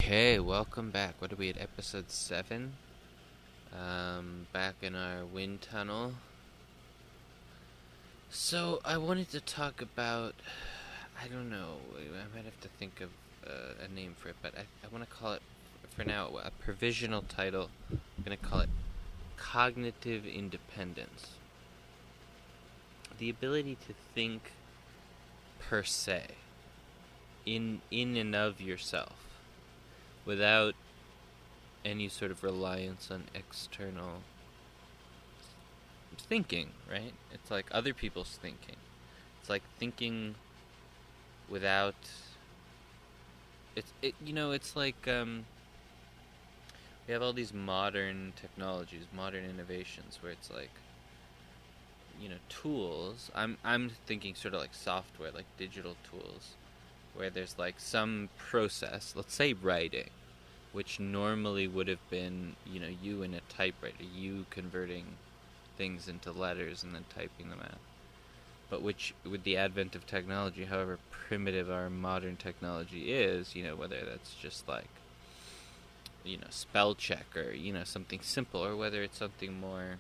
Okay, welcome back. What are we at, episode 7? Back in our wind tunnel. So, I wanted to talk about, I don't know, I might have to think of a name for it, but I want to call it, for now, a provisional title. I'm going to call it Cognitive Independence. The ability to think per se, in and of yourself, without any sort of reliance on external thinking, right? It's like other people's thinking. It's like thinking without it's like we have all these modern technologies, modern innovations where it's like tools. I'm thinking sort of like software, like digital tools where there's like some process, let's say writing, which normally would have been, you in a typewriter, you converting things into letters and then typing them out. But which, with the advent of technology, however primitive our modern technology is, whether that's just like, spell check or, something simple, or whether it's something more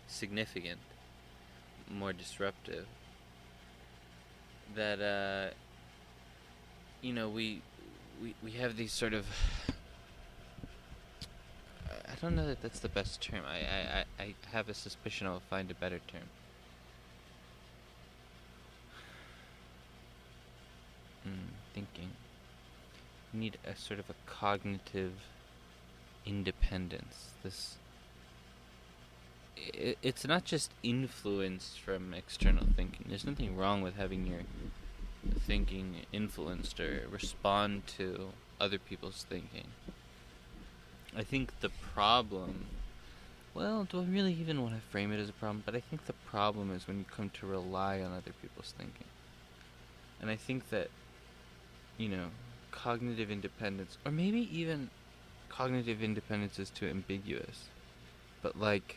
significant, more disruptive, that, we have these sort of, I don't know that that's the best term. I have a suspicion I'll find a better term. Thinking. You need a sort of a cognitive independence. It's not just influenced from external thinking. There's nothing wrong with having your thinking influenced or respond to other people's thinking. I think the problem, well, do I really even want to frame it as a problem? But I think the problem is when you come to rely on other people's thinking. And I think that, cognitive independence, or maybe even cognitive independence is too ambiguous, but like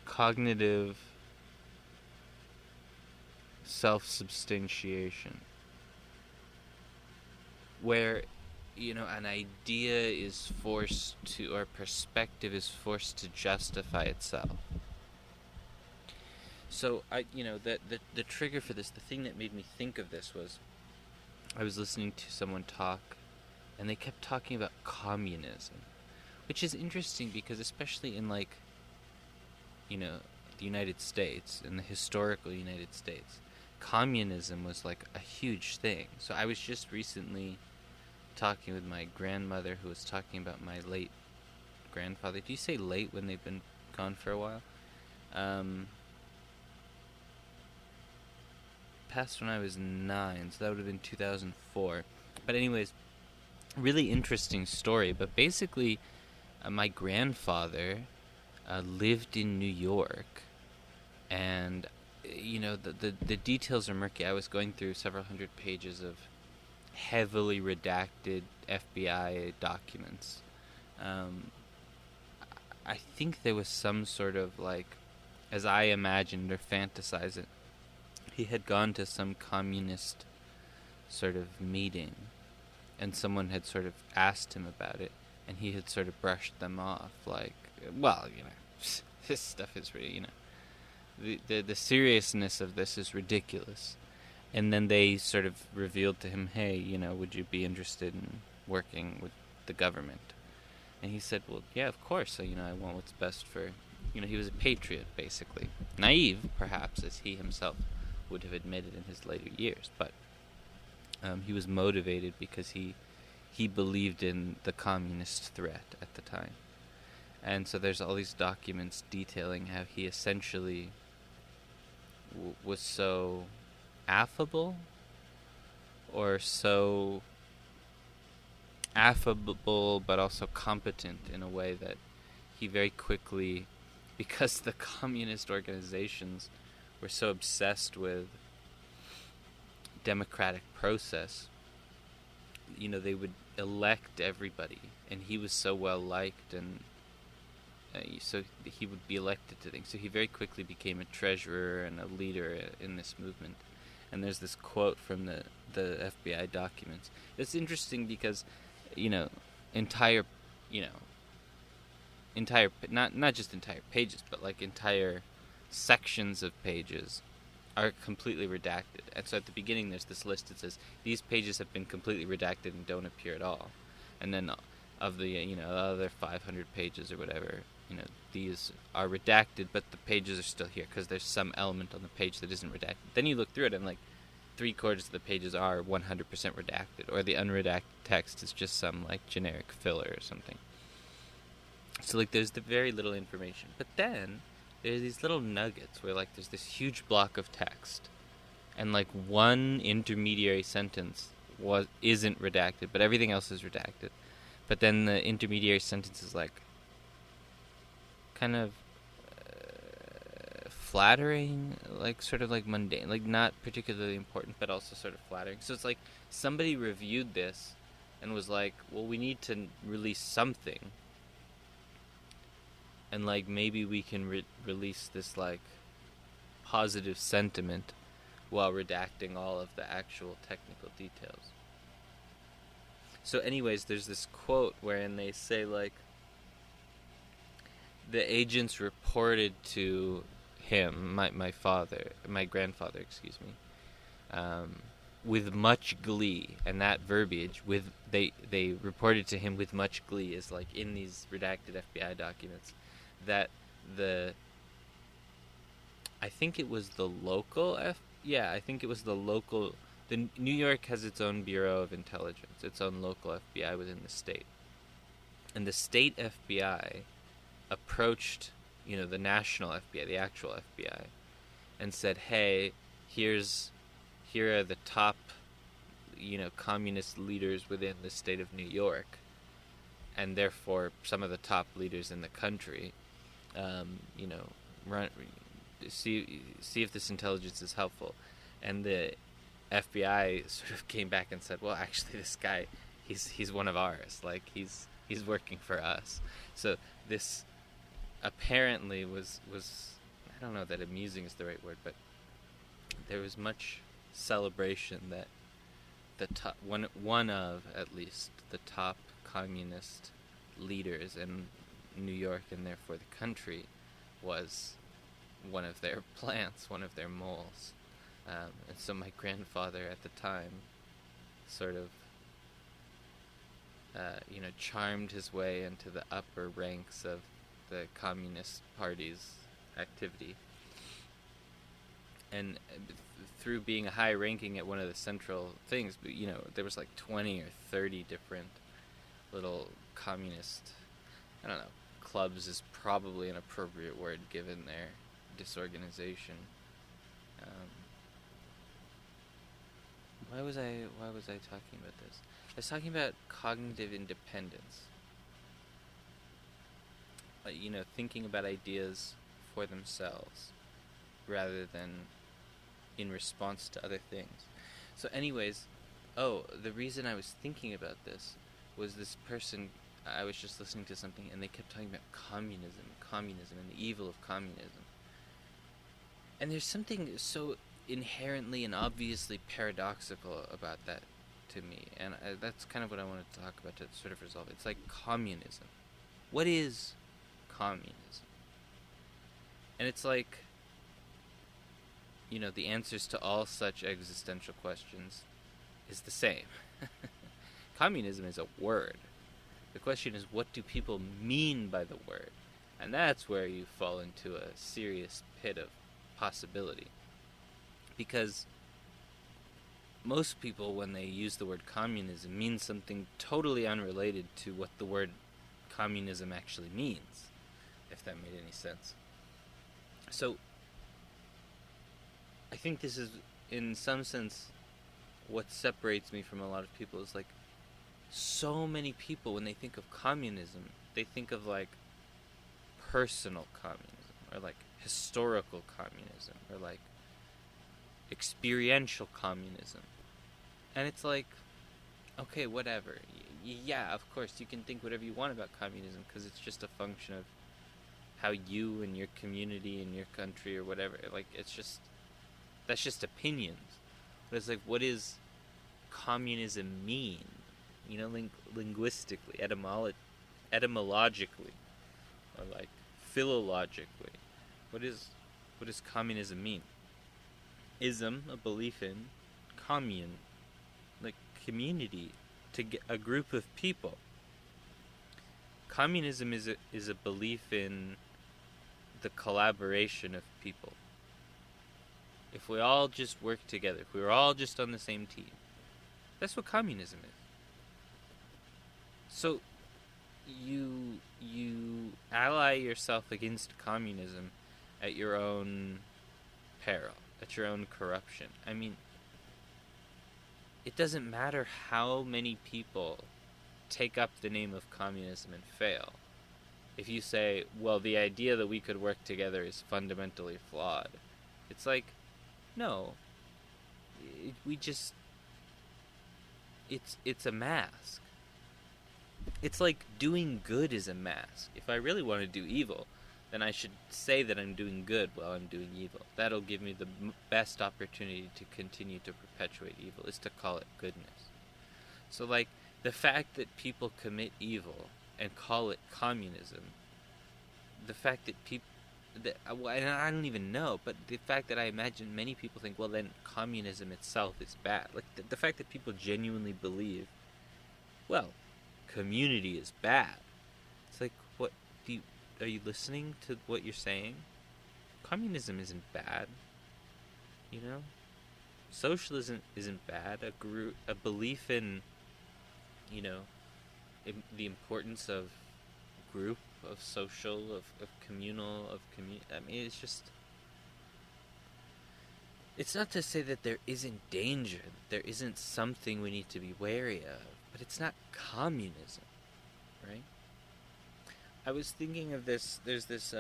cognitive self-substantiation, where an idea is forced to, or perspective is forced to justify itself. So the trigger for this, the thing that made me think of this was, I was listening to someone talk, and they kept talking about communism, which is interesting because especially in the United States, in the historical United States, communism was like a huge thing. So I was just recently talking with my grandmother, who was talking about my late grandfather. Do you say late when they've been gone for a while? Passed when I was 9, so that would have been 2004. But anyways, really interesting story. But basically, my grandfather lived in New York, and the details are murky. I was going through several hundred pages of heavily redacted FBI documents. I think there was some sort of, like, as I imagined or fantasized it, he had gone to some communist sort of meeting, and someone had sort of asked him about it, and he had sort of brushed them off, like, well, this stuff is really, the seriousness of this is ridiculous. And then they sort of revealed to him, hey, would you be interested in working with the government? And he said, well, yeah, of course. I want what's best for, he was a patriot, basically. Naive, perhaps, as he himself would have admitted in his later years. But he was motivated because he believed in the communist threat at the time. And so there's all these documents detailing how he essentially was so affable, or so affable but also competent in a way that he very quickly, because the communist organizations were so obsessed with democratic process, they would elect everybody, and he was so well liked, and so he would be elected to things. So he very quickly became a treasurer and a leader in this movement. And there's this quote from the FBI documents. It's interesting because, you know, entire, you know, entire not just entire pages, but like entire sections of pages are completely redacted. And so at the beginning there's this list that says these pages have been completely redacted and don't appear at all. And then of the, you know, the other 500 pages or whatever, you know, these are redacted, but the pages are still here because there's some element on the page that isn't redacted. Then you look through it and like 3/4 of the pages are 100% redacted, or the unredacted text is just some like generic filler or something. So like there's the very little information. But then there's these little nuggets where like there's this huge block of text and like one intermediary sentence isn't redacted, but everything else is redacted. But then the intermediary sentence is like kind of flattering, like sort of like mundane, like not particularly important, but also sort of flattering. So it's like somebody reviewed this and was like, well, we need to release something. And like maybe we can release this like positive sentiment while redacting all of the actual technical details. So anyways, there's this quote wherein they say like the agents reported to him, my grandfather, with much glee, and that verbiage they reported to him with much glee is like in these redacted FBI documents. That I think it was the local the New York has its own Bureau of Intelligence, its own local FBI within the state. And the state FBI approached, you know, the national FBI, the actual FBI, and said, "Hey, here are the top, you know, communist leaders within the state of New York, and therefore some of the top leaders in the country. You know, see if this intelligence is helpful." And the FBI sort of came back and said, "Well, actually, this guy, he's one of ours. Like he's working for us." So this apparently was I don't know that amusing is the right word, but there was much celebration that the top one of at least the top communist leaders in New York and therefore the country was one of their plants, one of their moles. And so my grandfather at the time sort of you know, charmed his way into the upper ranks of the Communist Party's activity. And through being a high ranking at one of the central things, you know, there was like 20 or 30 different little communist, I don't know, clubs is probably an appropriate word given their disorganization. Why was I talking about this? I was talking about cognitive independence. You know, thinking about ideas for themselves rather than in response to other things. So anyways, the reason I was thinking about this was this person, I was just listening to something and they kept talking about communism and the evil of communism. And there's something so inherently and obviously paradoxical about that to me, and that's kind of what I wanted to talk about to sort of resolve it. It's like communism. What is communism? And it's like, you know, the answers to all such existential questions is the same. Communism is a word. The question is, what do people mean by the word? And that's where you fall into a serious pit of possibility. Because most people, when they use the word communism, mean something totally unrelated to what the word communism actually means, if that made any sense. So, I think this is, in some sense, what separates me from a lot of people is like, so many people, when they think of communism, they think of like personal communism, or like historical communism, or like experiential communism. And it's like, okay, whatever. Yeah, of course, you can think whatever you want about communism because it's just a function of how you and your community and your country or whatever, like, it's just, that's just opinions. But it's like, what is communism mean? Linguistically, etymologically, or like philologically. What does communism mean? Ism, a belief in, commune, like community, to get a group of people. Communism is a belief in the collaboration of people. If we all just work together, if we were all just on the same team, that's what communism is. So you ally yourself against communism at your own peril, at your own corruption. I mean, it doesn't matter how many people take up the name of communism and fail. If you say, well, the idea that we could work together is fundamentally flawed, it's like, no, it's a mask. It's like doing good is a mask. If I really want to do evil, then I should say that I'm doing good while I'm doing evil. That'll give me the best opportunity to continue to perpetuate evil, is to call it goodness. So, like, the fact that people commit evil and call it communism, the fact that and I don't even know, but the fact that I imagine many people think, well, then communism itself is bad. Like, the fact that people genuinely believe, well, community is bad. It's like, what are you listening to what you're saying? Communism isn't bad, you know? Socialism isn't bad. A belief in, the importance of group, of social, of communal, I mean, it's just, it's not to say that there isn't danger, that there isn't something we need to be wary of, but it's not communism, right? I was thinking of this. There's this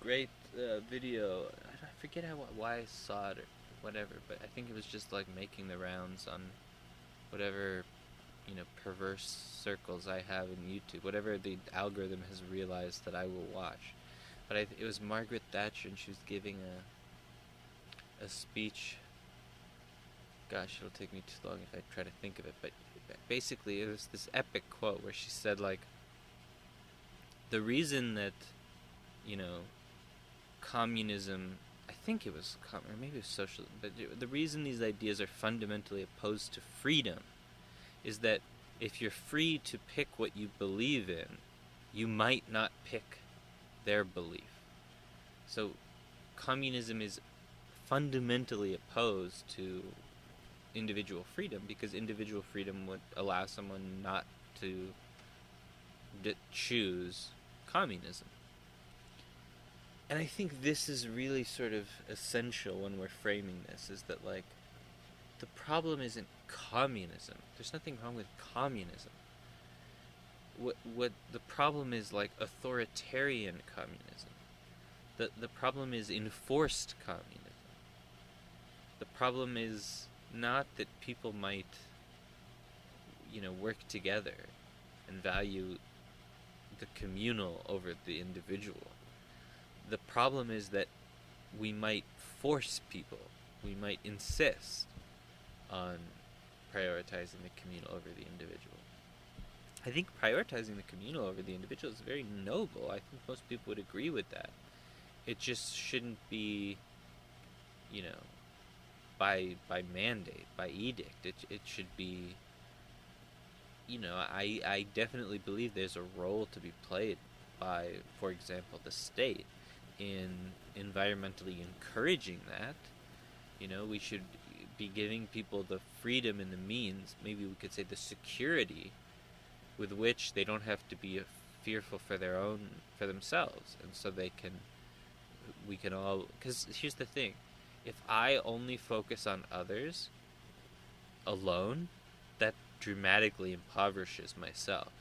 great video. I forget why I saw it or whatever, but I think it was just like making the rounds on whatever perverse circles I have in YouTube, whatever the algorithm has realized that I will watch. But it was Margaret Thatcher, and she was giving a speech. Gosh, it'll take me too long if I try to think of it, but basically it was this epic quote where she said, like, the reason that, communism, I think it was, or maybe it was socialism, but the reason these ideas are fundamentally opposed to freedom is that if you're free to pick what you believe in, you might not pick their belief. So communism is fundamentally opposed to individual freedom, because individual freedom would allow someone not to choose communism. And I think this is really sort of essential when we're framing this, is that, like, the problem isn't communism. There's nothing wrong with communism. What the problem is, like, authoritarian communism. The problem is enforced communism. The problem is not that people might, work together and value the communal over the individual. The problem is that we might force people, we might insist on prioritizing the communal over the individual. I think prioritizing the communal over the individual is very noble. I think most people would agree with that. It just shouldn't be, by mandate, by edict. It should be, I definitely believe there's a role to be played by, for example, the state in environmentally encouraging that. We should be giving people the freedom and the means, maybe we could say the security, with which they don't have to be fearful for themselves, and so we can all, because here's the thing, if I only focus on others alone, that dramatically impoverishes myself.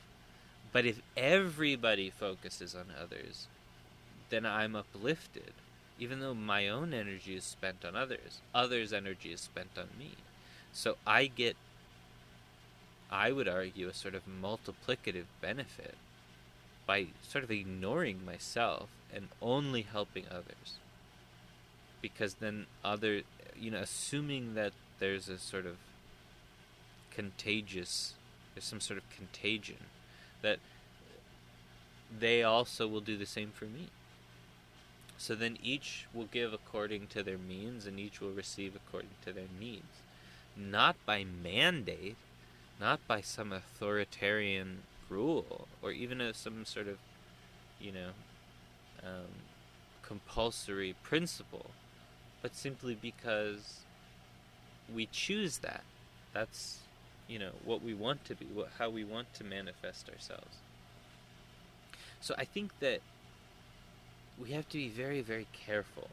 But if everybody focuses on others, then I'm uplifted. Even though my own energy is spent on others' energy is spent on me. So I would argue, a sort of multiplicative benefit by sort of ignoring myself and only helping others. Because then assuming that there's a sort of there's some sort of contagion that they also will do the same for me. So then each will give according to their means, and each will receive according to their needs. Not by mandate, not by some authoritarian rule, or even some sort of, compulsory principle, but simply because we choose that. That's, what we want to be, how we want to manifest ourselves. So I think that we have to be very, very careful,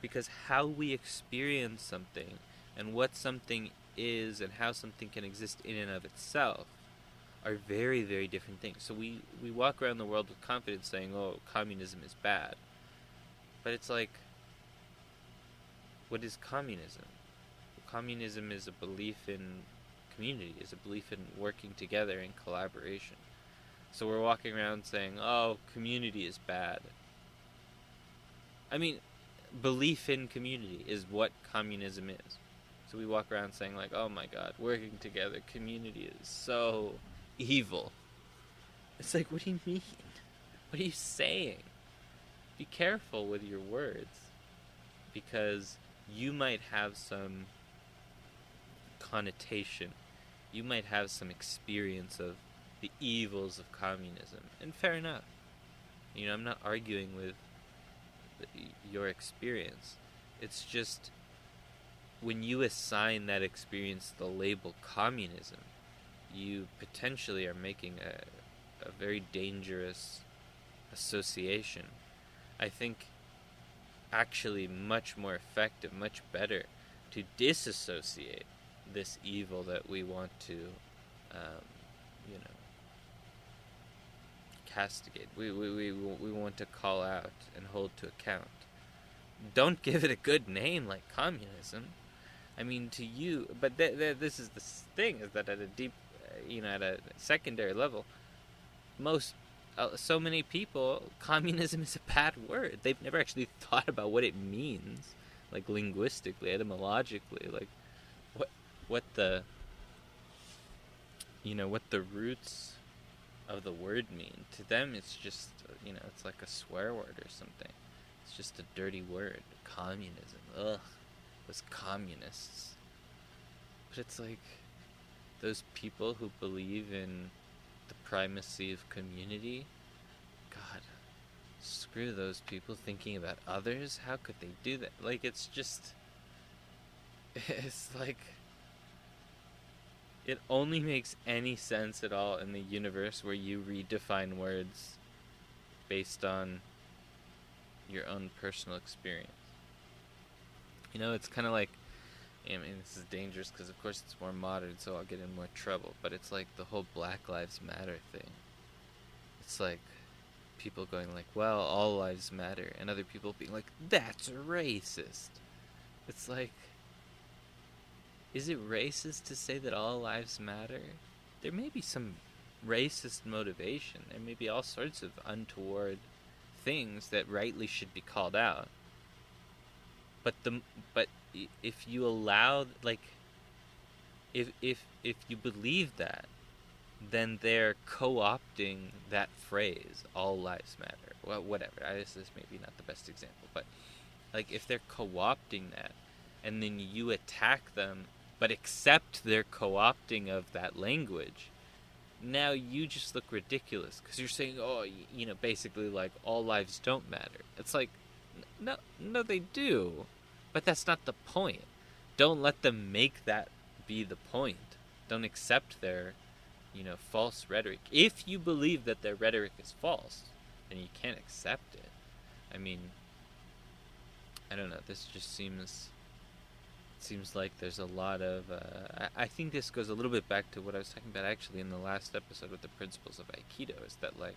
because how we experience something and what something is and how something can exist in and of itself are very, very different things. So we walk around the world with confidence saying, oh, communism is bad. But it's like, what is communism? Communism is a belief in community, is a belief in working together in collaboration. So we're walking around saying, oh, community is bad. I mean, belief in community is what communism is. So we walk around saying like, oh my God, working together, community is so evil. It's like, what do you mean? What are you saying? Be careful with your words, because you might have some connotation. You might have some experience of the evils of communism. And fair enough. I'm not arguing with your experience. It's just, when you assign that experience the label communism, you potentially are making a very dangerous association. I think actually much more effective, much better to disassociate this evil that we want to, castigate. We want to call out and hold to account. Don't give it a good name like communism. I mean, to you, but this is the thing, is that at a deep, at a secondary level, so many people, communism is a bad word. They've never actually thought about what it means, like linguistically, etymologically, like what the roots of the word mean. To them, it's just, it's like a swear word or something. It's just a dirty word. Communism. Ugh. Those communists. But it's like, those people who believe in the primacy of community, God, screw those people thinking about others. How could they do that? Like, it's like, it only makes any sense at all in the universe where you redefine words based on your own personal experience. It's kind of like, this is dangerous because of course it's more modern, so I'll get in more trouble, but it's like the whole Black Lives Matter thing. It's like people going like, well, all lives matter, and other people being like, that's racist. It's like, is it racist to say that all lives matter? There may be some racist motivation. There may be all sorts of untoward things that rightly should be called out. But if you allow, like, if you believe that, then they're co-opting that phrase, all lives matter. Well, whatever. This is maybe not the best example, but like, if they're co-opting that, and then you attack them, but accept their co-opting of that language, now you just look ridiculous, because you're saying, oh, basically like, all lives don't matter. It's like, no, they do, but that's not the point. Don't let them make that be the point. Don't accept their, false rhetoric. If you believe that their rhetoric is false, then you can't accept it. I mean, I don't know, this just seems like there's a lot of, I think this goes a little bit back to what I was talking about actually in the last episode with the principles of Aikido, is that, like,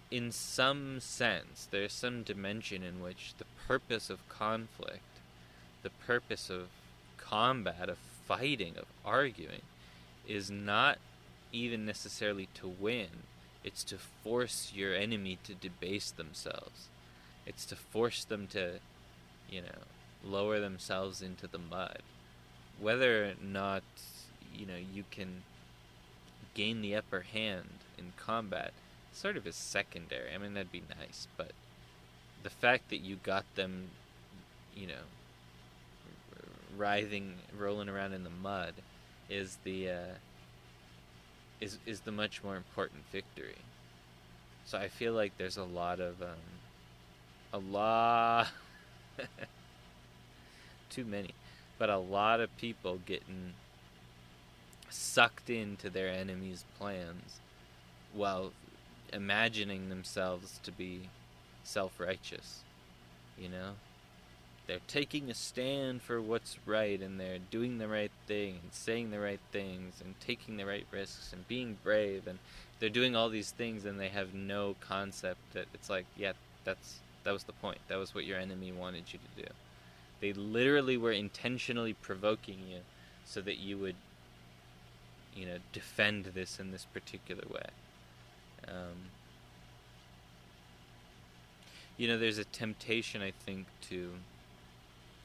in some sense, there's some dimension in which the purpose of conflict, the purpose of combat, of fighting, of arguing, is not even necessarily to win. It's to force your enemy to debase themselves. It's to force them to, lower themselves into the mud. whether or not, you can gain the upper hand in combat sort of is secondary. I mean, that'd be nice, but the fact that you got them, you know, writhing, rolling around in the mud, is the is the much more important victory. So I feel like there's a lot too many, but a lot of people getting sucked into their enemy's plans while imagining themselves to be self-righteous. They're taking a stand for what's right, and they're doing the right thing and saying the right things and taking the right risks and being brave, and they're doing all these things, and they have no concept that it's like, yeah, that was the point. That was what your enemy wanted you to do. They literally were intentionally provoking you so that you would, defend this in this particular way. There's a temptation, I think,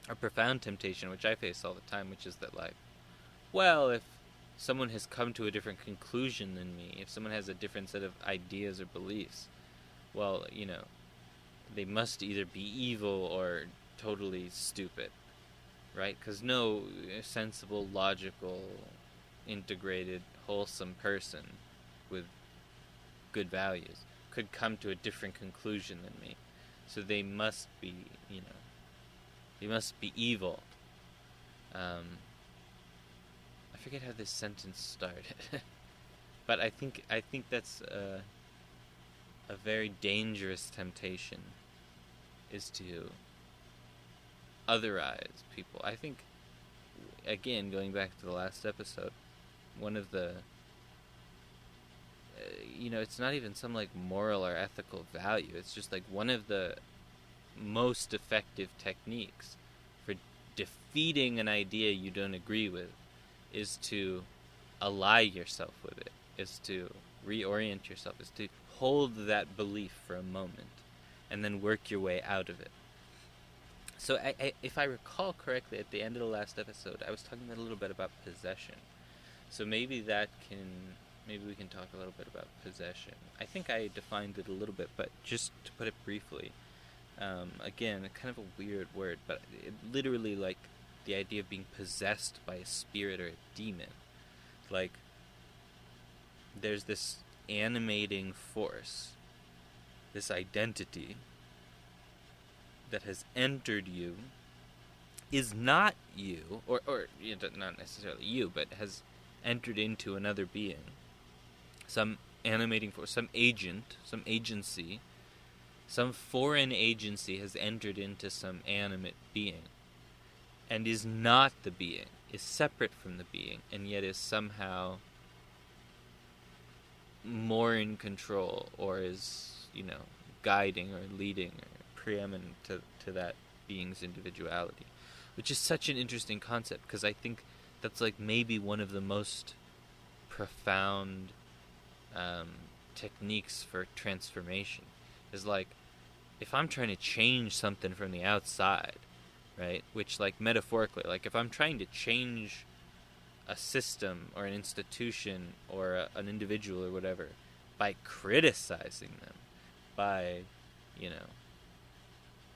a profound temptation, which I face all the time, which is that, like, well, if someone has come to a different conclusion than me, if someone has a different set of ideas or beliefs, well, they must either be evil or totally stupid, right? Because no sensible, logical, integrated, wholesome person with good values could come to a different conclusion than me. So they must be, they must be evil. I forget how this sentence started, but I think that's a very dangerous temptation, is to otherize people. I think, again, going back to the last episode, one of the it's not even some like moral or ethical value. It's just like one of the most effective techniques for defeating an idea you don't agree with is to ally yourself with it, is to reorient yourself, is to hold that belief for a moment and then work your way out of it. So if I recall correctly, at the end of the last episode, I was talking a little bit about possession. So maybe we can talk a little bit about possession. I think I defined it a little bit, but just to put it briefly, again, kind of a weird word, but it literally, like, the idea of being possessed by a spirit or a demon. Like, there's this animating force, this identity that has entered you, is not you, or not necessarily you, but has entered into another being. Some animating force, some agent, some agency, some foreign agency has entered into some animate being and is not the being, is separate from the being, and yet is somehow more in control, or is, guiding or leading or preeminent to that being's individuality, which is such an interesting concept, because I think that's like maybe one of the most profound techniques for transformation. Is like, if I'm trying to change something from the outside, right, which, like, metaphorically, like, if I'm trying to change a system or an institution or an individual or whatever by criticizing them, by,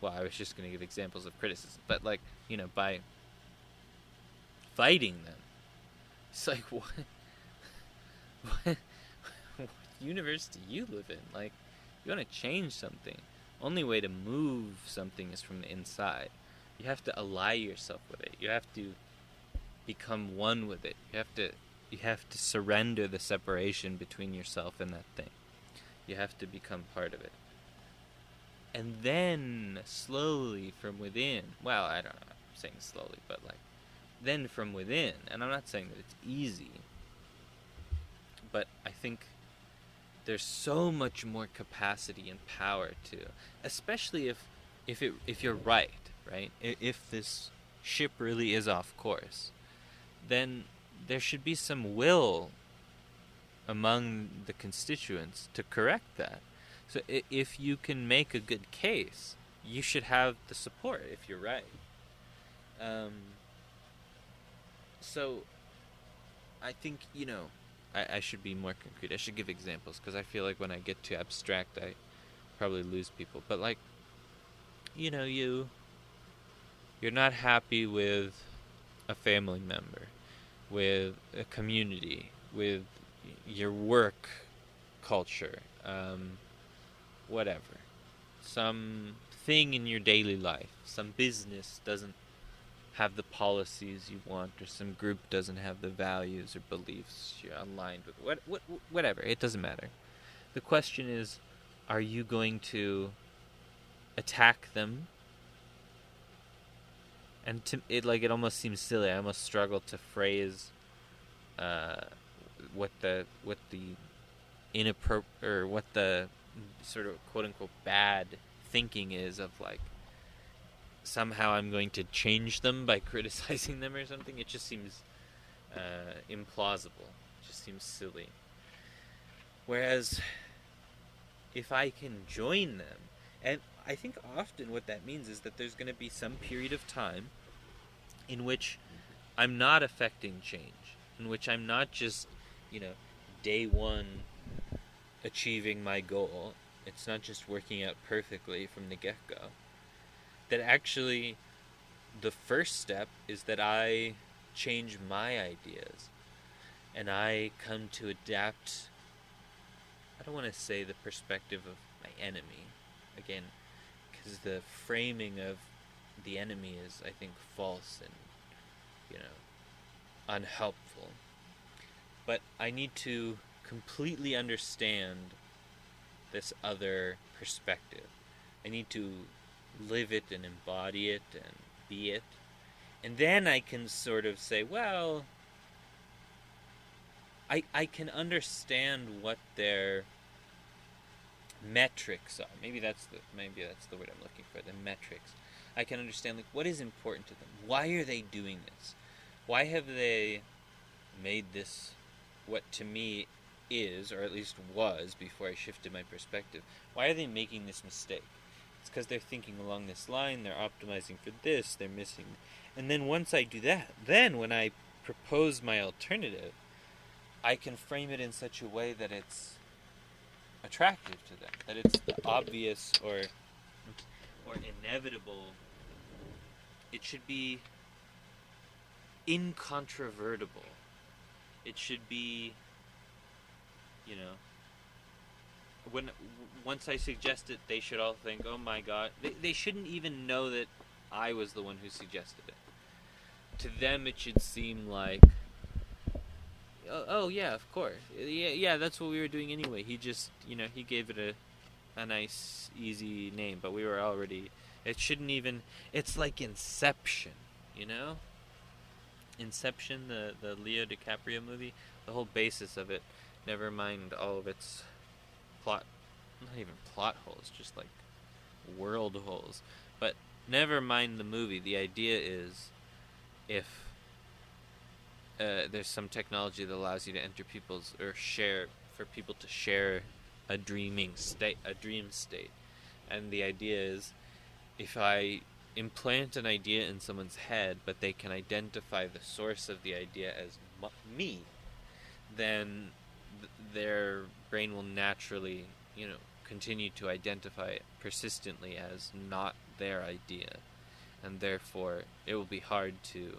well, I was just going to give examples of criticism, but, like, by fighting them, it's like, what universe do you live in? Like, you want to change something, only way to move something is from the inside. You have to ally yourself with it. You have to become one with it. You have to surrender the separation between yourself and that thing. You have to become part of it. And then, slowly from within, well, I don't know, I'm saying slowly, but, like, then from within, and I'm not saying that it's easy, but I think there's so much more capacity and power to, especially if you're right? If this ship really is off course, then there should be some will among the constituents to correct that. So if you can make a good case, you should have the support if you're right. So I think, I should be more concrete. I should give examples, because I feel like when I get too abstract, I probably lose people. But like, you're not happy with a family member, with a community, with your work culture, whatever. Some thing in your daily life, some business doesn't have the policies you want, or some group doesn't have the values or beliefs you're aligned with. Whatever, it doesn't matter. The question is, are you going to attack them? And it almost seems silly. I almost struggle to phrase uh, what the inappropriate, or what the sort of quote unquote bad thinking is of, like, somehow I'm going to change them by criticizing them or something. It just seems implausible. It just seems silly. Whereas if I can join them, and I think often what that means is that there's going to be some period of time in which I'm not affecting change, in which I'm not just, day one achieving my goal. It's not just working out perfectly from the get-go. That actually the first step is that I change my ideas, and I come to adapt. I don't want to say the perspective of my enemy, again, because the framing of the enemy is, I think, false and, unhelpful. But I need to completely understand this other perspective. I need to live it and embody it and be it. And then I can sort of say, well, I can understand what their metrics are. Maybe that's the word I'm looking for, the metrics. I can understand, like, what is important to them. Why are they doing this? Why have they made this what to me is, or at least was before I shifted my perspective? Why are they making this mistake? It's because they're thinking along this line, they're optimizing for this, they're missing. And then once I do that, then when I propose my alternative, I can frame it in such a way that it's attractive to them, that it's obvious or inevitable. It should be incontrovertible. It should be, when once I suggest it, they should all think, oh my god. They shouldn't even know that I was the one who suggested it. To them, it should seem like, oh yeah, of course, yeah, that's what we were doing anyway. He just, he gave it a nice, easy name, but we were already. It shouldn't even. It's like Inception, Inception, the Leo DiCaprio movie. The whole basis of it, never mind all of its plot, not even plot holes, just like world holes. But never mind the movie. The idea is, if there's some technology that allows you to enter people's, or share, for people to share a dream state, and the idea is, if I implant an idea in someone's head, but they can identify the source of the idea as me, then their brain will naturally, continue to identify it persistently as not their idea, and therefore it will be hard to,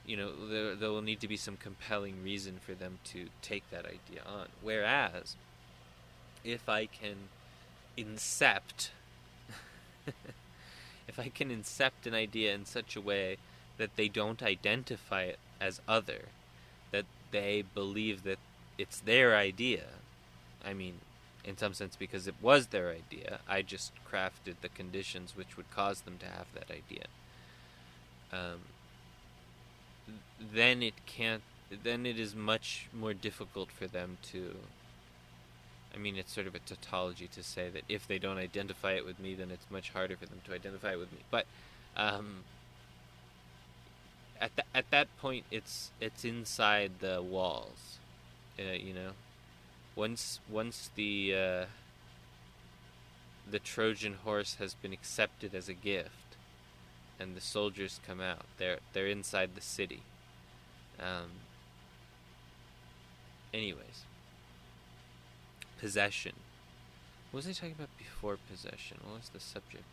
there will need to be some compelling reason for them to take that idea on. Whereas, if I can incept an idea in such a way that they don't identify it as other, that they believe that it's their idea. I mean, in some sense, because it was their idea, I just crafted the conditions which would cause them to have that idea. Then it is much more difficult for them to, I mean, it's sort of a tautology to say that if they don't identify it with me, then it's much harder for them to identify it with me. But at that point, it's inside the walls. Once the Trojan horse has been accepted as a gift, and the soldiers come out, they're inside the city. Um, anyways, possession. What was I talking about before possession? What was the subject?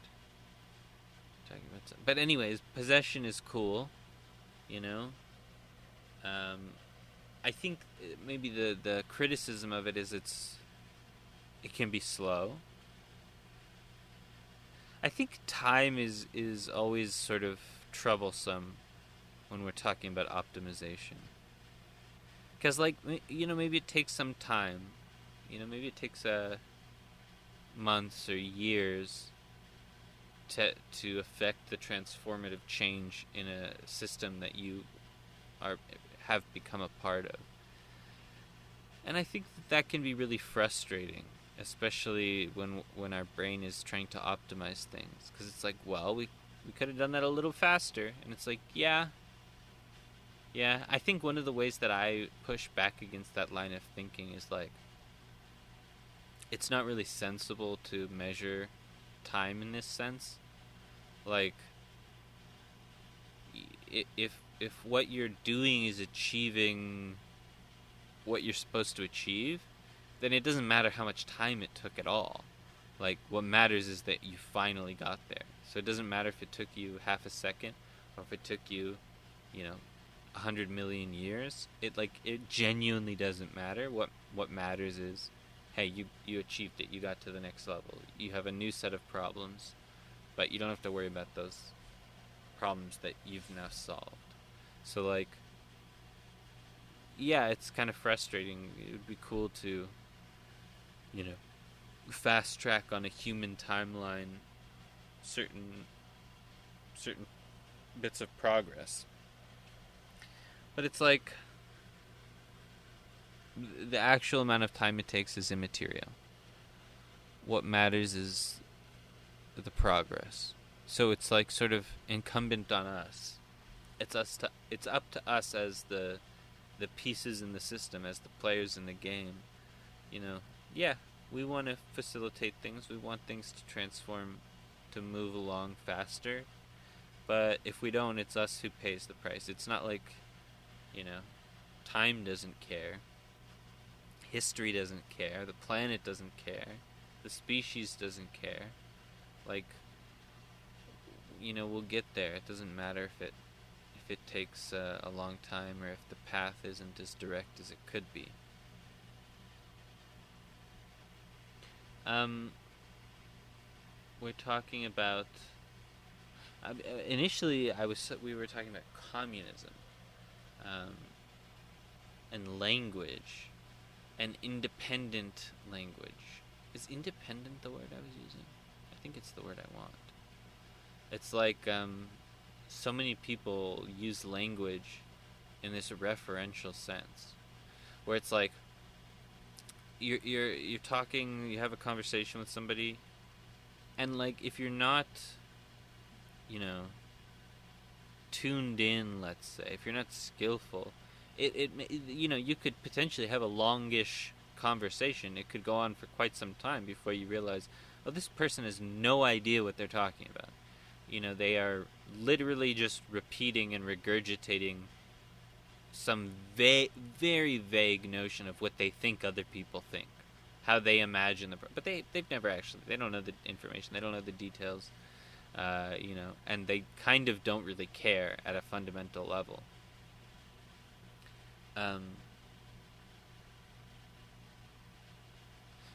Talking about some, but anyways, possession is cool, you know. Um, I think maybe the criticism of it is it can be slow. I think time is always sort of troublesome when we're talking about optimization. Because, like, maybe it takes some time. Maybe it takes months or years to affect the transformative change in a system that you have become a part of. And I think that can be really frustrating, especially when our brain is trying to optimize things. Because it's like, well, we could have done that a little faster. And it's like, yeah. I think one of the ways that I push back against that line of thinking is like, it's not really sensible to measure time in this sense. Like, if what you're doing is achieving what you're supposed to achieve, then it doesn't matter how much time it took at all. Like, what matters is that you finally got there. So it doesn't matter if it took you half a second or if it took you, 100 million years. It genuinely doesn't matter. What matters is, hey, you achieved it. You got to the next level. You have a new set of problems, but you don't have to worry about those problems that you've now solved. So, like, yeah, it's kind of frustrating. It would be cool to, fast track on a human timeline certain bits of progress. But it's like, the actual amount of time it takes is immaterial. What matters is the progress. So it's like sort of incumbent on us. It's up to us as the pieces in the system, as the players in the game. Yeah, we want to facilitate things. We want things to transform, to move along faster. But if we don't, it's us who pays the price. It's not like, time doesn't care. History doesn't care. The planet doesn't care. The species doesn't care. Like, we'll get there. It doesn't matter if it takes a long time or if the path isn't as direct as it could be. We're talking about. Initially, we were talking about communism, and language, and independent language. Is independent the word I was using? I think it's the word I want. It's like so many people use language in this referential sense, where it's like you're talking, you have a conversation with somebody, and like if you're not, tuned in, let's say, if you're not skillful, it you could potentially have a longish conversation. It could go on for quite some time before you realize, oh, this person has no idea what they're talking about. They are literally just repeating and regurgitating some very vague notion of what they think other people think, how they imagine but they've never actually, they don't know the information, they don't know the details, and they kind of don't really care at a fundamental level.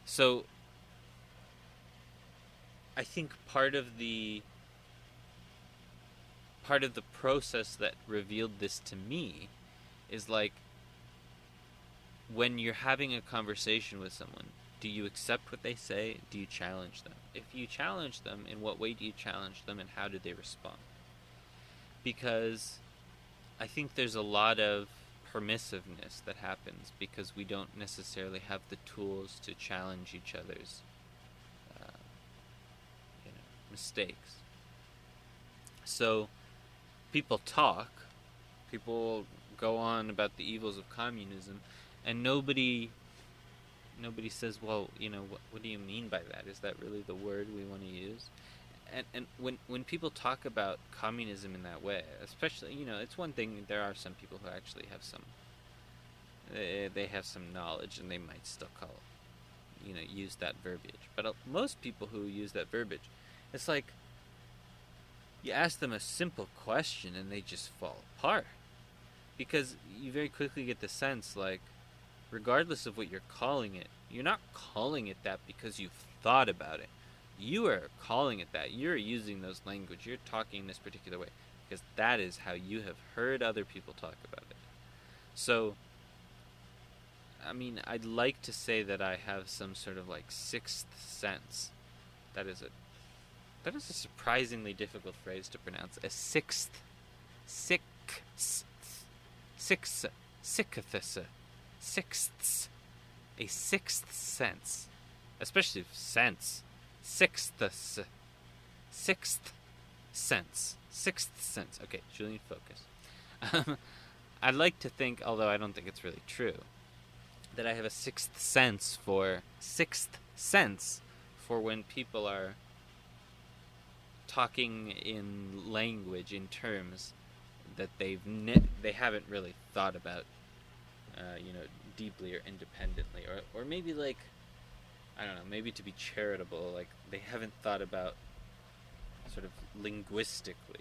So I think part of the process that revealed this to me is like, when you're having a conversation with someone, do you accept what they say? Do you challenge them? If you challenge them, in what way do you challenge them, and how do they respond? Because I think there's a lot of permissiveness that happens because we don't necessarily have the tools to challenge each other's mistakes. So people go on about the evils of communism, and nobody says, well, what do you mean by that? Is that really the word we want to use? and when people talk about communism in that way, especially, it's one thing. There are some people who actually have some they have some knowledge, and they might still use that verbiage. But most people who use that verbiage, it's like you ask them a simple question and they just fall apart, because you very quickly get the sense, like, regardless of what you're calling it, you're not calling it that because you've thought about it. You are calling it that. You're using those language. You're talking this particular way because that is how you have heard other people talk about it. So, I mean, I'd like to say that I have some sort of like sixth sense. That is a surprisingly difficult phrase to pronounce. A sixth sense, especially if sense, sixth sense. Okay, Julian, focus. I'd like to think, although I don't think it's really true, that I have a sixth sense for when people are talking in language, in terms that they haven't really thought about, deeply or independently, or maybe, like, I don't know, maybe to be charitable, like they haven't thought about sort of linguistically,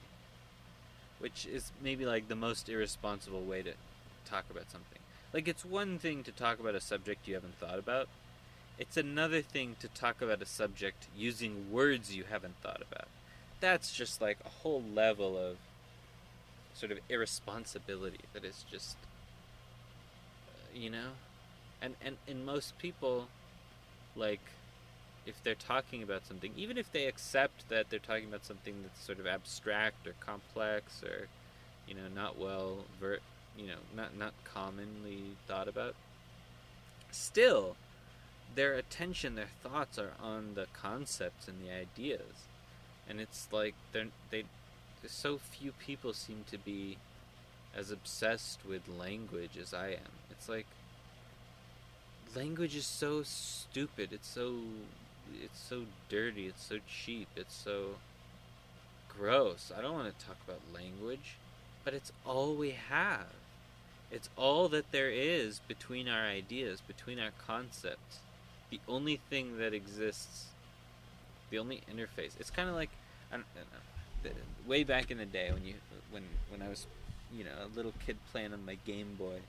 which is maybe like the most irresponsible way to talk about something. Like, it's one thing to talk about a subject you haven't thought about. It's another thing to talk about a subject using words you haven't thought about. That's just like a whole level of sort of irresponsibility that is just, and most people, like, if they're talking about something, even if they accept that they're talking about something that's sort of abstract or complex or, not not commonly thought about, still, their attention, their thoughts are on the concepts and the ideas. And it's like so few people seem to be as obsessed with language as I am. It's like, language is so stupid. It's so dirty. It's so cheap. It's so gross. I don't want to talk about language, but it's all we have. It's all that there is between our ideas, between our concepts. The only thing that exists, the only interface. It's kind of like, I don't know, way back in the day when I was, a little kid playing on my Game Boy.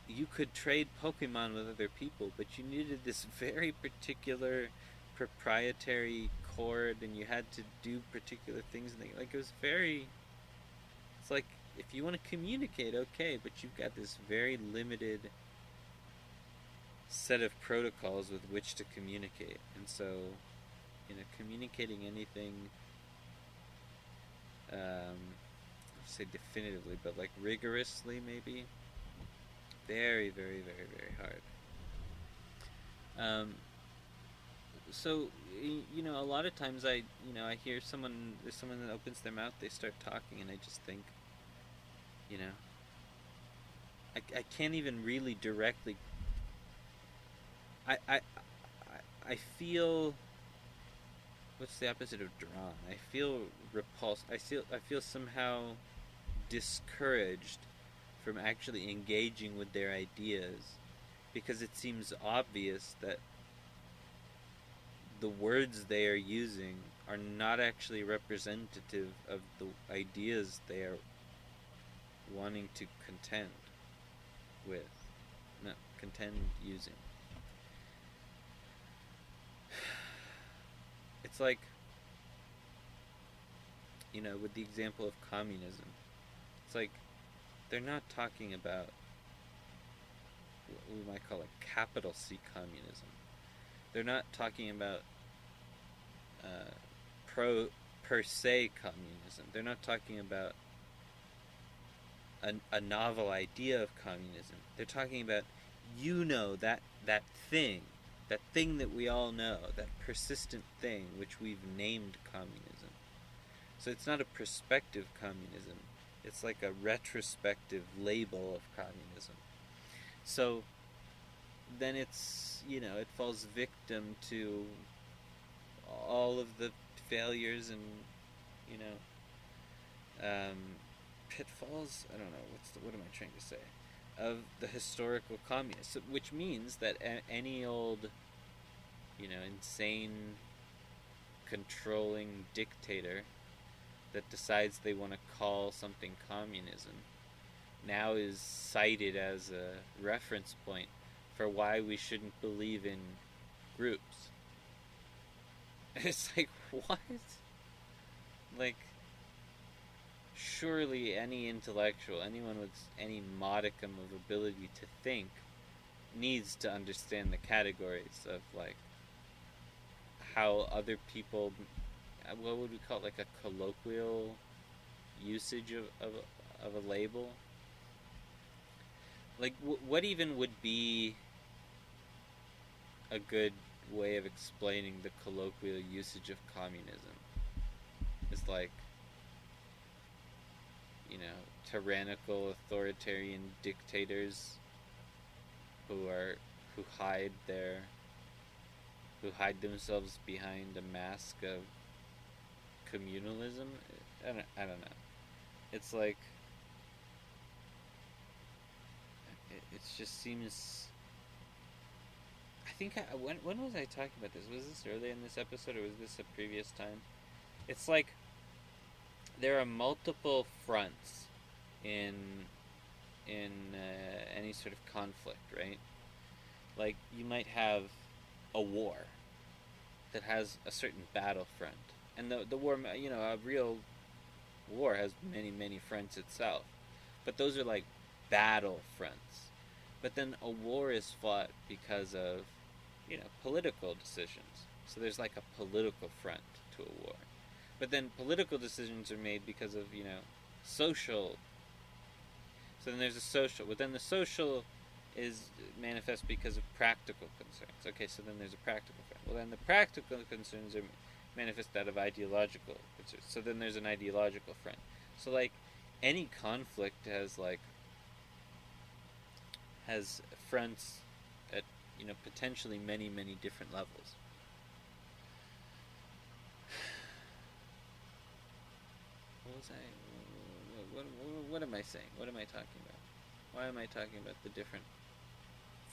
You could trade Pokemon with other people, but you needed this very particular proprietary cord, and you had to do particular things. And like, it was very. It's like, if you want to communicate, okay, but you've got this very limited set of protocols with which to communicate. And so, communicating anything, I'll say definitively, but like rigorously, maybe, very, very, very, very hard. So, a lot of times I hear there's someone that opens their mouth, they start talking, and I just think, I can't even really directly. I feel. What's the opposite of drawn? I feel repulsed. I feel somehow discouraged from actually engaging with their ideas, because it seems obvious that the words they are using are not actually representative of the ideas they are wanting to contend using. It's like, with the example of communism, it's like they're not talking about what we might call a capital C communism. They're not talking about per se communism. They're not talking about a novel idea of communism. They're talking about, that thing that we all know, that persistent thing which we've named communism. So it's not a prospective communism. It's like a retrospective label of communism. So then it's, it falls victim to all of the failures and, you know, pitfalls. I don't know what am I trying to say, of the historical communists, which means that any old, insane, controlling dictator that decides they want to call something communism now is cited as a reference point for why we shouldn't believe in groups. It's like, what? Like, surely any intellectual, anyone with any modicum of ability to think, needs to understand the categories of, like, how other people, what would we call it, like a colloquial usage of a label? Like, what even would be a good way of explaining the colloquial usage of communism? It's like, tyrannical authoritarian dictators who hide themselves behind a mask of communalism. I don't know. It's like, it just seems. I think when was I talking about this? Was this early in this episode, or was this a previous time? It's like there are multiple fronts in any sort of conflict, right? Like, you might have a war that has a certain battlefront, and the war, a real war has many fronts itself, but those are like battle fronts. But then a war is fought because of, political decisions. So there's like a political front to a war. But then political decisions are made because of, social. So then there's a social. But then the social is manifest because of practical concerns. Okay, so then there's a practical front. Well, then the practical concerns are manifest out of ideological concerns. So then there's an ideological front. So, like, any conflict has fronts at, potentially many different levels. What am I saying? What am I talking about? Why am I talking about the different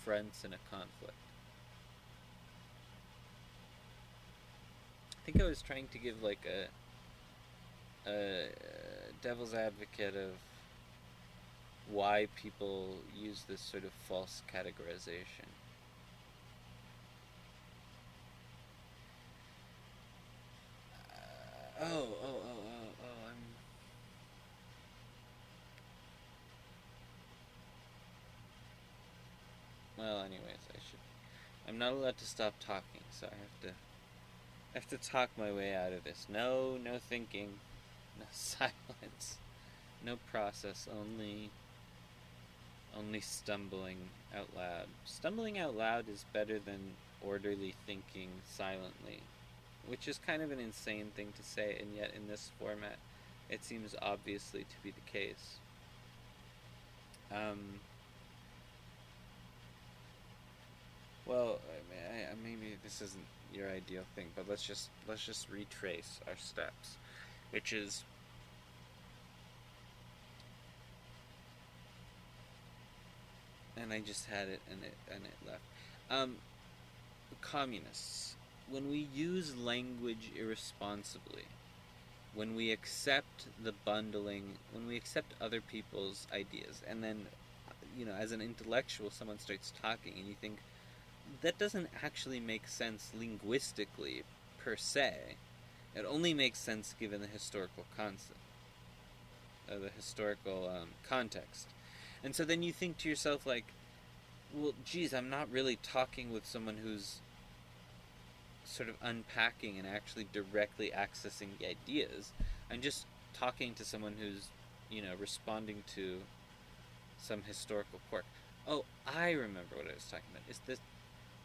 fronts in a conflict? I think I was trying to give like a devil's advocate of why people use this sort of false categorization. Well, anyways, I'm not allowed to stop talking, so I have to talk my way out of this. No thinking, no silence, no process, only stumbling out loud. Stumbling out loud is better than orderly thinking silently, which is kind of an insane thing to say, and yet in this format, it seems obviously to be the case. Well, maybe this isn't your ideal thing, but let's just retrace our steps, which is, and I just had it and it left. Communists. When we use language irresponsibly, when we accept the bundling, when we accept other people's ideas, and then, as an intellectual, someone starts talking, and you think, that doesn't actually make sense linguistically, per se. It only makes sense given the historical concept, the historical context. And so then you think to yourself, like, well, geez, I'm not really talking with someone who's sort of unpacking and actually directly accessing the ideas. I'm just talking to someone who's, responding to some historical quirk. Oh, I remember what I was talking about.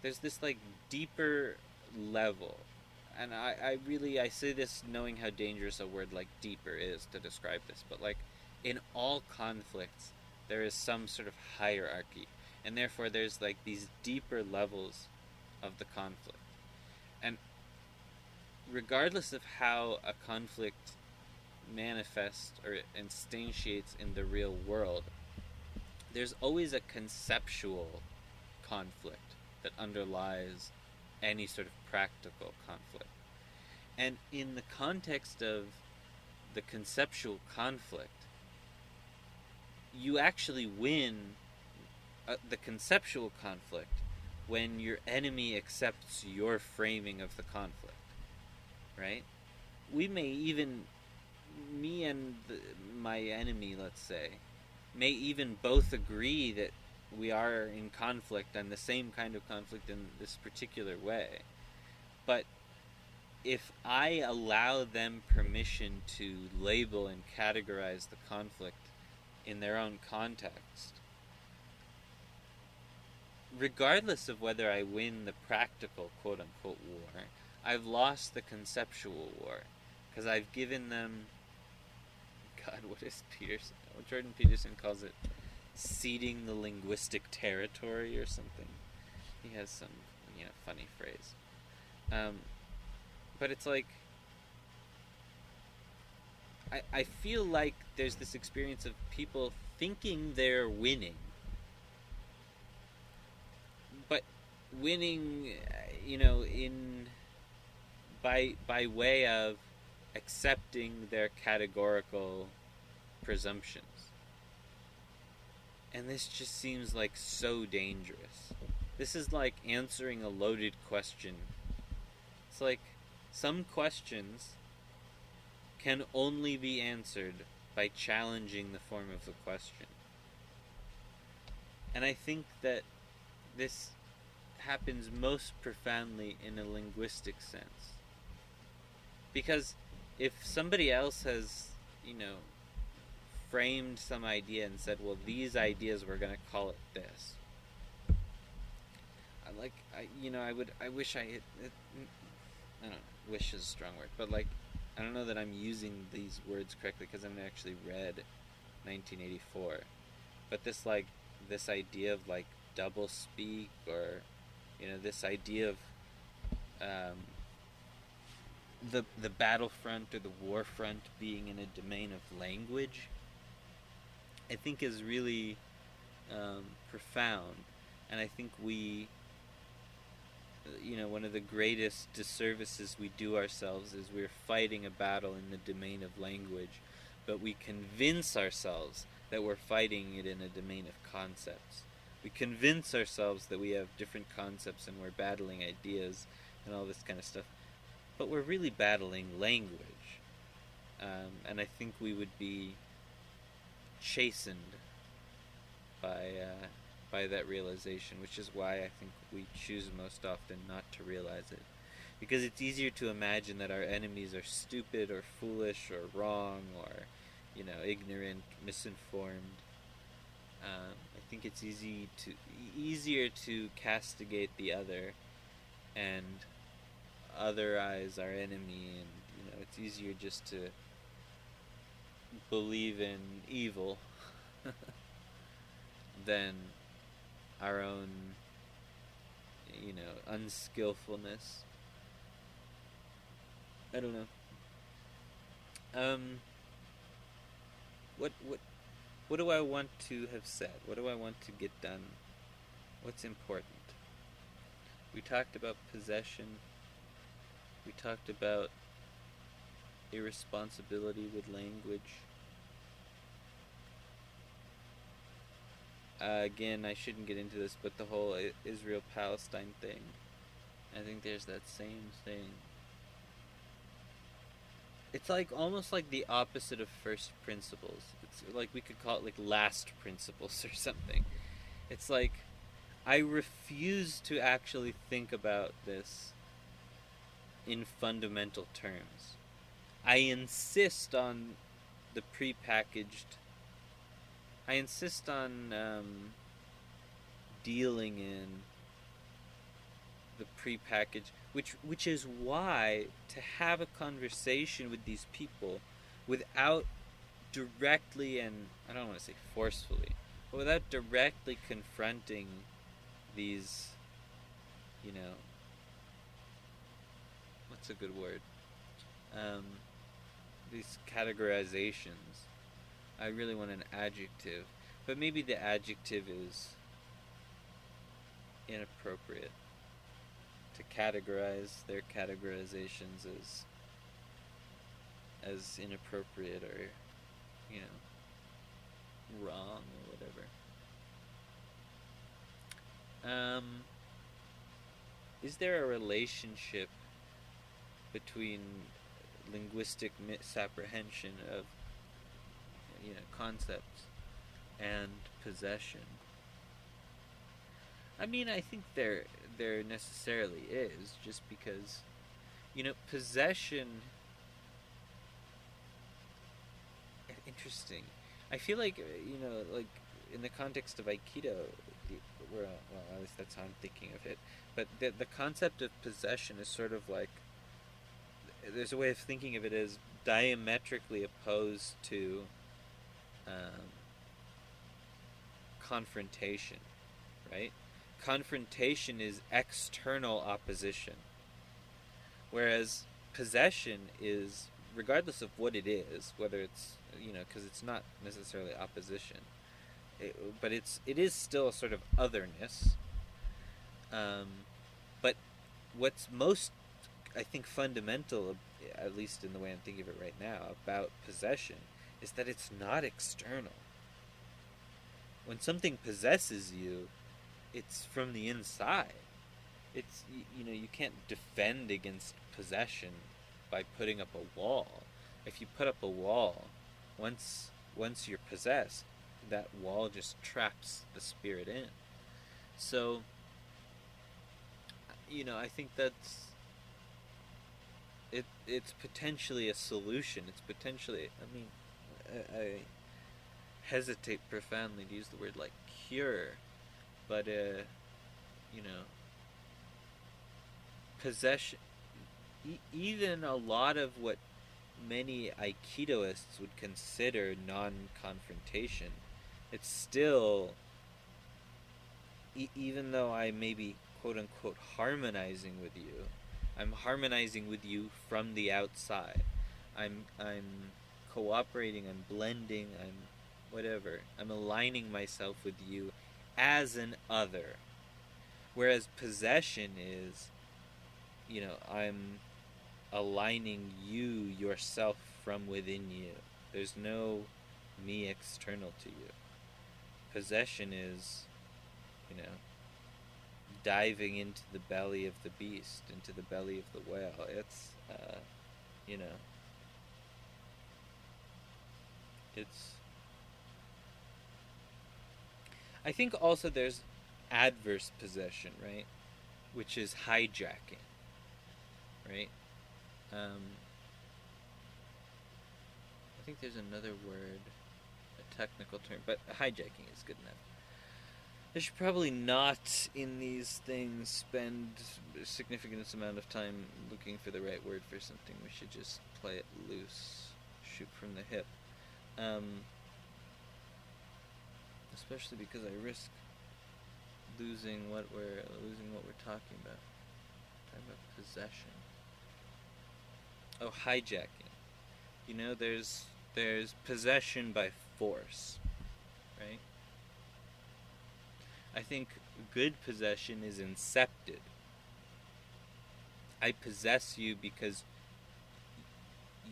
There's this, like, deeper level, and I say this knowing how dangerous a word like deeper is to describe this, but, like, in all conflicts, there is some sort of hierarchy, and therefore there's, like, these deeper levels of the conflict. And regardless of how a conflict manifests or instantiates in the real world, there's always a conceptual conflict that underlies any sort of practical conflict. And in the context of the conceptual conflict, you actually win the conceptual conflict when your enemy accepts your framing of the conflict, right? We may even, me and my enemy, let's say, may even both agree that we are in conflict and the same kind of conflict in this particular way. But if I allow them permission to label and categorize the conflict in their own context, regardless of whether I win the practical quote-unquote war, I've lost the conceptual war, because I've given them, God, what is Peterson? Oh, Jordan Peterson calls it ceding the linguistic territory or something. He has some, funny phrase. But it's like, I feel like there's this experience of people thinking they're winning, but winning, in by way of accepting their categorical presumptions. And this just seems like so dangerous. This is like answering a loaded question. It's like some questions can only be answered by challenging the form of the question. And I think that this happens most profoundly in a linguistic sense. Because if somebody else has, framed some idea and said, well, these ideas, we're going to call it this. I wish I don't know, wish is a strong word, but I don't know that I'm using these words correctly because I haven't actually read 1984. But this idea of double speak, or, this idea of the battlefront or the war front being in a domain of language, I think is really profound. And I think we, one of the greatest disservices we do ourselves is we're fighting a battle in the domain of language, but we convince ourselves that we're fighting it in a domain of concepts. We convince ourselves that we have different concepts and we're battling ideas and all this kind of stuff, but we're really battling language. And I think we would be chastened by that realization, which is why I think we choose most often not to realize it. Because it's easier to imagine that our enemies are stupid or foolish or wrong or, ignorant, misinformed. I think it's easier to castigate the other and otherize our enemy, and it's easier just to believe in evil than our own, unskillfulness. I don't know. What do I want to have said? What do I want to get done? What's important? We talked about possession. We talked about irresponsibility with language. Again, I shouldn't get into this, but the whole Israel-Palestine thing, I think there's that same thing. It's almost like the opposite of first principles. It's like we could call it last principles or something. It's like I refuse to actually think about this in fundamental terms. I insist on the prepackaged. I insist on dealing in the prepackaged, which is why to have a conversation with these people without directly, and I don't want to say forcefully, but without directly confronting these, what's a good word? um, these categorizations. I really want an adjective, but maybe the adjective is inappropriate to categorize their categorizations as inappropriate or, you know, wrong or whatever. Is there a relationship between linguistic misapprehension of, you know, concepts and possession? I mean, I think there necessarily is, just because, you know, possession. Interesting. I feel like, you know, like in the context of Aikido, well, at least that's how I'm thinking of it. But the concept of possession is sort of like, there's a way of thinking of it as diametrically opposed to um, confrontation, right? Confrontation is external opposition, whereas possession is, regardless of what it is, whether it's, you know, because it's not necessarily opposition, but it is still a sort of otherness. But what's most, I think, fundamental, at least in the way I'm thinking of it right now, about possession is that it's not external. When something possesses you, it's from the inside. It's, you know, you can't defend against possession by putting up a wall. If you put up a wall, once you're possessed, that wall just traps the spirit in. So, you know, I think that's it's potentially a solution. It's potentially, I mean, I hesitate profoundly to use the word like cure, but you know, possession, even a lot of what many Aikidoists would consider non-confrontation, it's still, even though I may be quote-unquote harmonizing with you, I'm harmonizing with you from the outside. I'm cooperating, I'm blending, I'm whatever. I'm aligning myself with you as an other. Whereas possession is, you know, I'm aligning you, yourself, from within you. There's no me external to you. Possession is, you know, diving into the belly of the beast, into the belly of the whale. It's, you know, it's. I think also there's adverse possession, right? Which is hijacking, right? I think there's another word, a technical term, but hijacking is good enough. I should probably not, in these things, spend a significant amount of time looking for the right word for something. We should just play it loose, shoot from the hip. Especially because I risk losing what we're talking about. Talking about possession. Oh, hijacking. You know, there's possession by force, right? I think good possession is incepted. I possess you because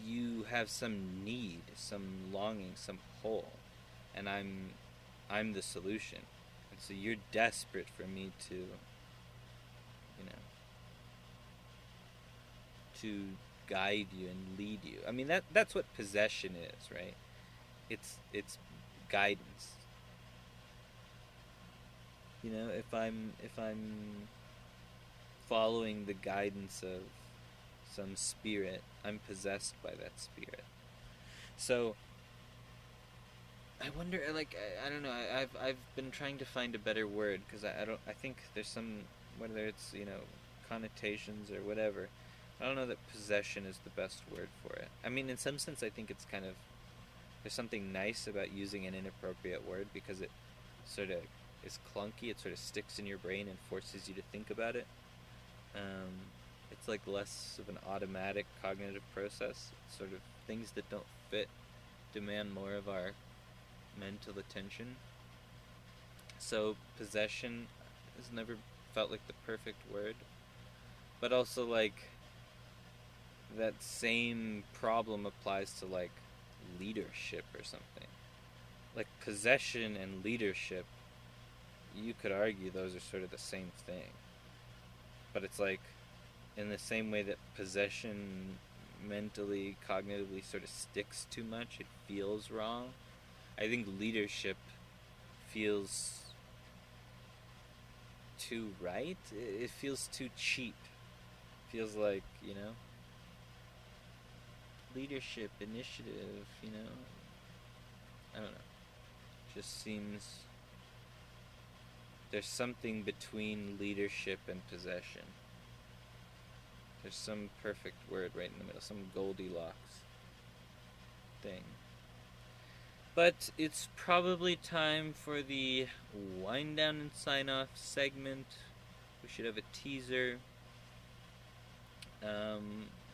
you have some need, some longing, some hole, and I'm the solution. And so you're desperate for me to, you know, to guide you and lead you. I mean, that's what possession is, right? It's guidance. You know, if I'm following the guidance of some spirit, I'm possessed by that spirit. So I wonder, like, I don't know. I've been trying to find a better word because I think there's some, whether it's, you know, connotations or whatever. I don't know that possession is the best word for it. I mean, in some sense, I think it's kind of, there's something nice about using an inappropriate word because it sort of is clunky. It sort of sticks in your brain and forces you to think about it. It's like less of an automatic cognitive process. It's sort of things that don't fit demand more of our mental attention. So possession has never felt like the perfect word, but also like that same problem applies to like leadership or something. Like possession and leadership, you could argue those are sort of the same thing. But it's like in the same way that possession mentally, cognitively sort of sticks too much, it feels wrong. I think leadership feels too right. It feels too cheap. Feels like, leadership, initiative, I don't know. Just seems there's something between leadership and possession. There's some perfect word right in the middle, some Goldilocks thing. But it's probably time for the wind down and sign off segment. We should have a teaser.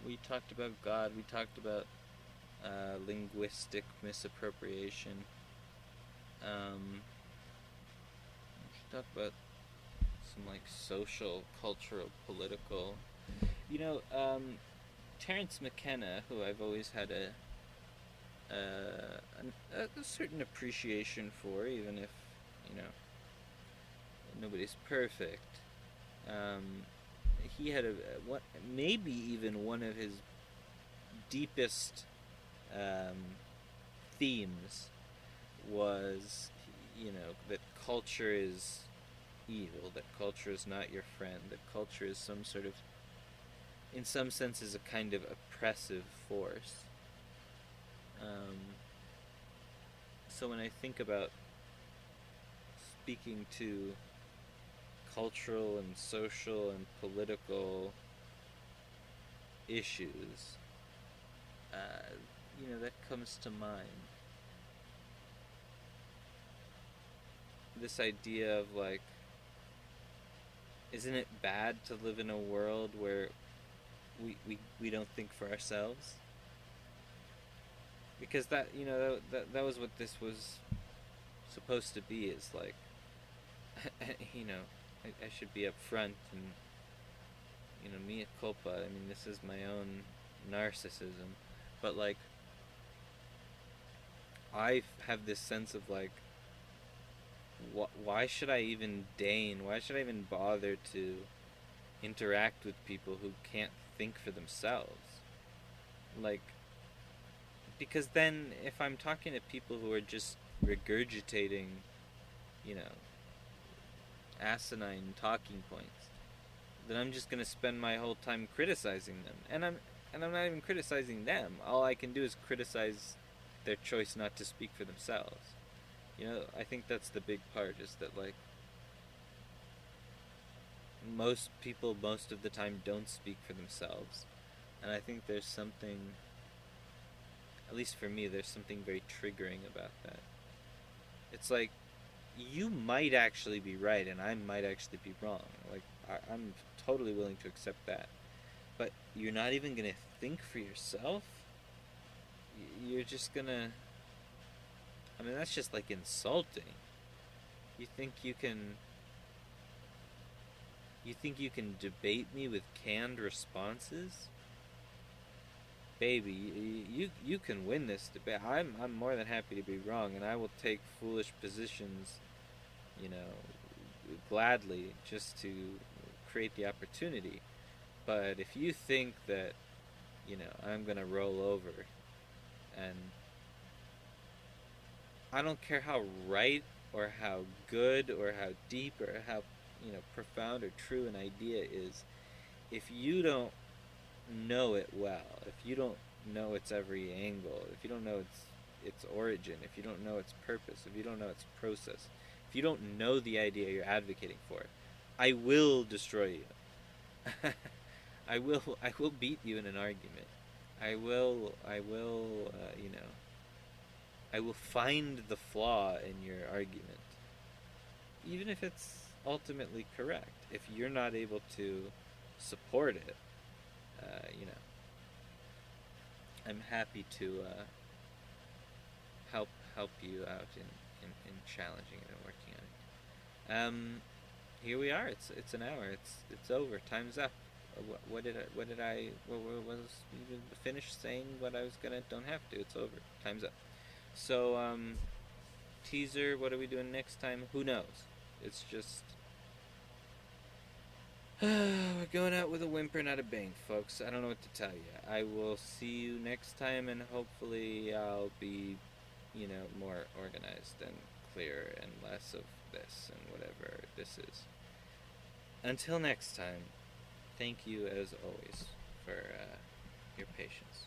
We talked about God. We talked about linguistic misappropriation. We should talk about some like social, cultural, political. Terence McKenna, who I've always had a certain appreciation for, even if nobody's perfect. He had what maybe even one of his deepest themes was that culture is evil, that culture is not your friend, that culture is some sort of, in some senses, a kind of oppressive force. So when I think about speaking to cultural and social and political issues, that comes to mind. This idea of like, isn't it bad to live in a world where we don't think for ourselves? Because that was what this was supposed to be, is like, I should be upfront and mea culpa. I mean, this is my own narcissism, but like I have this sense of like, why should I even deign? Why should I even bother to interact with people who can't think for themselves? Like, because then if I'm talking to people who are just regurgitating, asinine talking points, then I'm just gonna spend my whole time criticizing them, and I'm not even criticizing them. All I can do is criticize their choice not to speak for themselves. I think that's the big part, is that like most people most of the time don't speak for themselves, and I think there's something, at least for me, there's something very triggering about that. It's like, you might actually be right and I might actually be wrong. Like, I'm totally willing to accept that. But you're not even going to think for yourself? You're just going to... I mean, that's just like insulting. You think you can debate me with canned responses? Baby, you can win this debate. I'm more than happy to be wrong, and I will take foolish positions, gladly, just to create the opportunity. But if you think that, I'm gonna roll over, and I don't care how right or how good or how deep or how profound or true an idea is, if you don't know it well, if you don't know its every angle, if you don't know its origin, if you don't know its purpose, if you don't know its process, if you don't know the idea you're advocating for, I will destroy you. I will beat you in an argument. I will I will find the flaw in your argument, even if it's ultimately correct. If you're not able to support it, you know, I'm happy to help you out in challenging it and working on it. Here we are. It's an hour. It's over. Time's up. What was even finished saying what I was gonna? Don't have to. It's over. Time's up. So teaser. What are we doing next time? Who knows? It's just we're going out with a whimper, not a bang, folks. I don't know what to tell you. I will see you next time, and hopefully I'll be, more organized and clear and less of this and whatever this is. Until next time, thank you as always for your patience.